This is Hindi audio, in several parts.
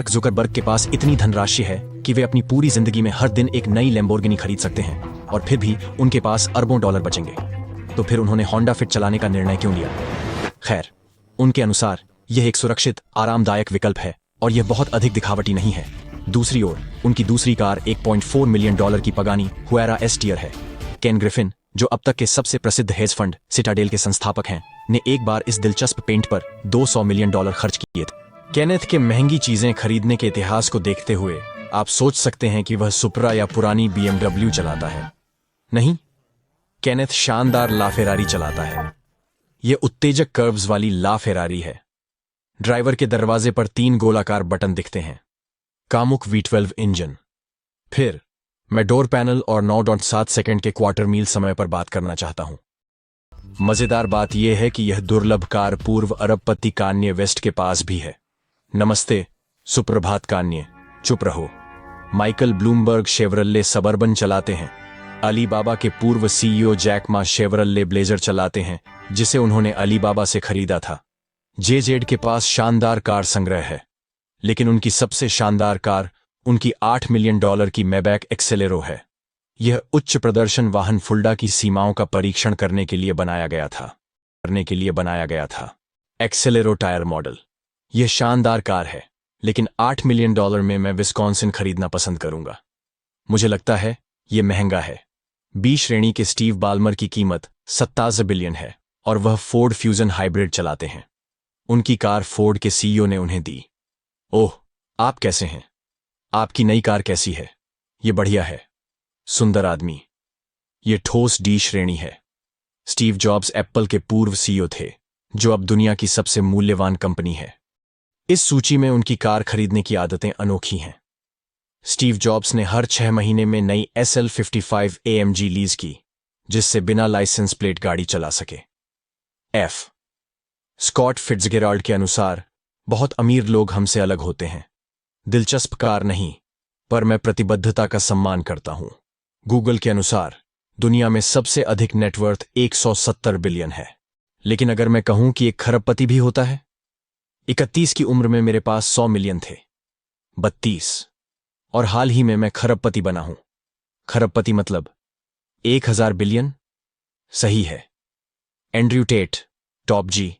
मार्क जुकरबर्ग के पास इतनी धनराशि है कि वे अपनी पूरी जिंदगी में हर दिन एक नई लैम्बोर्गिनी खरीद सकते हैं और फिर भी उनके पास अरबों डॉलर बचेंगे। तो फिर उन्होंने होंडा फिट चलाने का निर्णय क्यों लिया? खैर, उनके अनुसार यह एक सुरक्षित, आरामदायक विकल्प है और यह बहुत अधिक दिखावटी नहीं है। दूसरी ओर उनकी दूसरी कार 1.4 मिलियन डॉलर की पगानी हुएरा एस टियर है। केन ग्रिफिन, जो अब तक के सबसे प्रसिद्ध हेज फंड सिटाडेल के संस्थापक हैं, ने एक बार इस दिलचस्प पेंट पर 200 मिलियन डॉलर खर्च किए थे। केनेथ के महंगी चीजें खरीदने के इतिहास को देखते हुए आप सोच सकते हैं कि वह सुपरा या पुरानी BMW चलाता है। नहीं, केनेथ शानदार ला फेरारी चलाता है। यह उत्तेजक कर्व्स वाली ला फेरारी है। ड्राइवर के दरवाजे पर 3 गोलाकार बटन दिखते हैं। कामुक V12 इंजन। फिर मैं डोर पैनल और 9.7 सेकंड के क्वार्टर मील समय पर बात करना चाहता हूं। मजेदार बात यह है कि यह दुर्लभ कार पूर्व अरबपति कान्ये वेस्ट के पास भी है। नमस्ते, सुप्रभात कान्ये, चुप रहो। माइकल ब्लूमबर्ग शेवरले सबर्बन चलाते हैं। अलीबाबा के पूर्व CEO Jack Ma Chevrolet Blazer चलाते हैं, जिसे उन्होंने अलीबाबा से खरीदा था। जेजेड के पास शानदार कार संग्रह है, लेकिन उनकी सबसे शानदार कार उनकी 8 मिलियन डॉलर की मैबैक एक्सेलेरो है। यह उच्च प्रदर्शन वाहन फुल्डा की सीमाओं का परीक्षण करने के लिए बनाया गया था। एक्सेलेरो टायर मॉडल। यह शानदार कार है, लेकिन 8 मिलियन डॉलर में मैं विस्कॉन्सिन खरीदना पसंद करूंगा। मुझे लगता है यह महंगा है। B श्रेणी के स्टीव बाल्मर की कीमत 27 बिलियन है और वह फोर्ड फ्यूजन हाइब्रिड चलाते हैं। उनकी कार फोर्ड के CEO ने उन्हें दी। ओह, आप कैसे हैं? आपकी नई कार कैसी है? यह बढ़िया है। सुंदर आदमी। यह ठोस D श्रेणी है। स्टीव जॉब्स एप्पल के पूर्व CEO थे, जो अब दुनिया की सबसे मूल्यवान कंपनी है। इस सूची में उनकी कार खरीदने की आदतें अनोखी हैं। स्टीव जॉब्स ने हर 6 महीने में नई SL55 AMG लीज की, जिससे बिना लाइसेंस प्लेट गाड़ी चला सके। F स्कॉट फिट्जगेराल्ड के अनुसार बहुत अमीर लोग हमसे अलग होते हैं। दिलचस्प कार नहीं, पर मैं प्रतिबद्धता का सम्मान करता हूं। गूगल के अनुसार दुनिया में सबसे अधिक नेटवर्थ 170 बिलियन है। लेकिन अगर मैं कहूं कि एक खरबपति भी होता है? 31 की उम्र में मेरे पास 100 मिलियन थे। 32 और हाल ही में मैं खरबपति बना हूं। खरबपति मतलब 1000 बिलियन? सही है। एंड्रयू टेट, टॉप जी,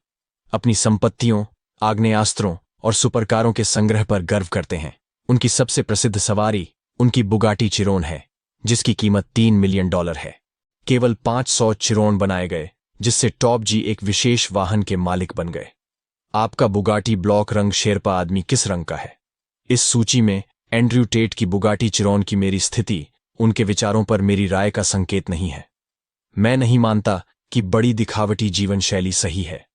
अपनी संपत्तियों, आग्नेयास्त्रों और सुपरकारों के संग्रह पर गर्व करते हैं। उनकी सबसे प्रसिद्ध सवारी उनकी बुगाटी चिरोन है, जिसकी कीमत 3 मिलियन डॉलर है। केवल 500 चिरोन बनाए गए, जिससे टॉप जी एक विशेष वाहन के मालिक बन गए। आपका बुगाटी ब्लॉक रंग शेरपा आदमी किस रंग का है? इस सूची में एंड्रयू टेट की बुगाटी चिरोन की मेरी स्थिति उनके विचारों पर मेरी राय का संकेत नहीं है। मैं नहीं मानता कि बड़ी दिखावटी जीवन शैली सही है।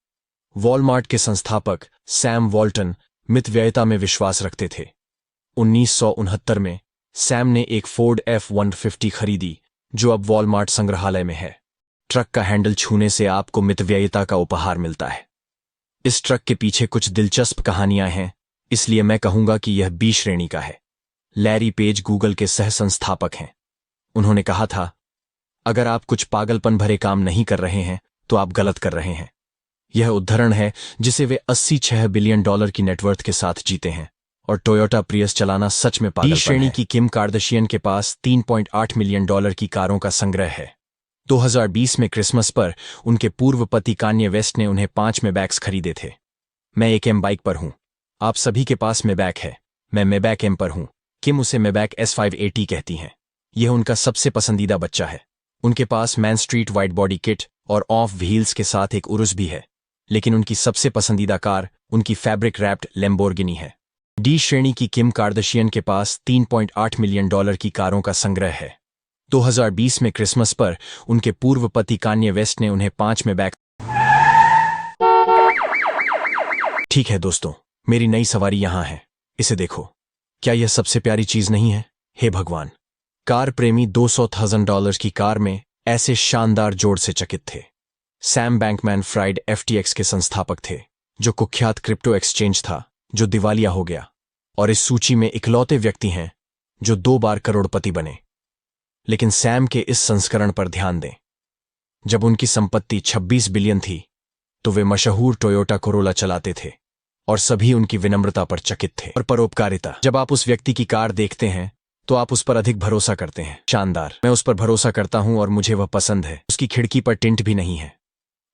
वॉलमार्ट के संस्थापक सैम वॉल्टन मितव्ययिता में विश्वास रखते थे। 1969 में सैम ने एक फोर्ड F-150 खरीदी, जो अब वॉलमार्ट संग्रहालय में है। ट्रक का हैंडल छूने से आपको मितव्ययिता का उपहार मिलता है। इस ट्रक के पीछे कुछ दिलचस्प कहानियां हैं, इसलिए मैं कहूंगा कि यह B श्रेणी का है। लैरी पेज गूगल के सह संस्थापक हैं। उन्होंने कहा था, अगर आप कुछ पागलपन भरे काम नहीं कर रहे हैं तो आप गलत कर रहे हैं। यह उद्धरण है जिसे वे 86 बिलियन डॉलर की नेटवर्थ के साथ जीते हैं, और टोयोटा प्रियस चलाना सच में पागलपन है। D श्रेणी की किम कार्दशियन के पास 3.8 मिलियन डॉलर की कारों का संग्रह है। 2020 में क्रिसमस पर उनके पूर्व पति कान्ये वेस्ट ने उन्हें 5 मैबैक्स खरीदे थे। मैं एक M बाइक पर हूं। आप सभी के पास मैबैक है। मैं मैबैक M पर हूं। किम उसे मैबैक S580 कहती हैं। यह उनका सबसे पसंदीदा बच्चा है। उनके पास main street wide body kit और ऑफ व्हील्स के साथ एक उरुस भी है, लेकिन उनकी सबसे पसंदीदा कार उनकी फैब्रिक रैप्ड लैम्बोर्गिनी है। D श्रेणी की किम कार्दशियन के पास 3.8 मिलियन डॉलर की कारों का संग्रह है। 2020 में क्रिसमस पर उनके पूर्व पति कान्ये वेस्ट ने उन्हें 5 मैबैक। ठीक है दोस्तों, मेरी नई सवारी यहां है। इसे देखो। क्या यह सबसे प्यारी चीज नहीं है? हे भगवान! कार प्रेमी $200,000 की कार में ऐसे शानदार जोड़ से चकित थे। सैम बैंकमैन फ्राइड FTX के संस्थापक थे, जो कुख्यात क्रिप्टो एक्सचेंज था जो दिवालिया हो गया, और इस सूची में इकलौते व्यक्ति हैं जो 2 बार करोड़पति बने। लेकिन सैम के इस संस्करण पर ध्यान दें। जब उनकी संपत्ति 26 बिलियन थी, तो वे मशहूर टोयोटा कोरोला चलाते थे और सभी उनकी विनम्रता पर चकित थे और परोपकारिता। जब आप उस व्यक्ति की कार देखते हैं तो आप उस पर अधिक भरोसा करते हैं। शानदार, मैं उस पर भरोसा करता हूं और मुझे वह पसंद है। उसकी खिड़की पर टिंट भी नहीं है।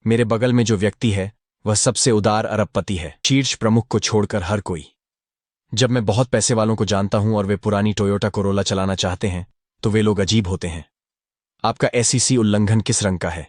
मेरे बगल में जो व्यक्ति है वह सबसे उदार अरबपति है, शीर्ष प्रमुख को छोड़कर हर कोई। जब मैं बहुत पैसे वालों को जानता हूं और वे पुरानी टोयोटा कोरोला चलाना चाहते हैं तो वे लोग अजीब होते हैं। आपका एसईसी उल्लंघन किस रंग का है?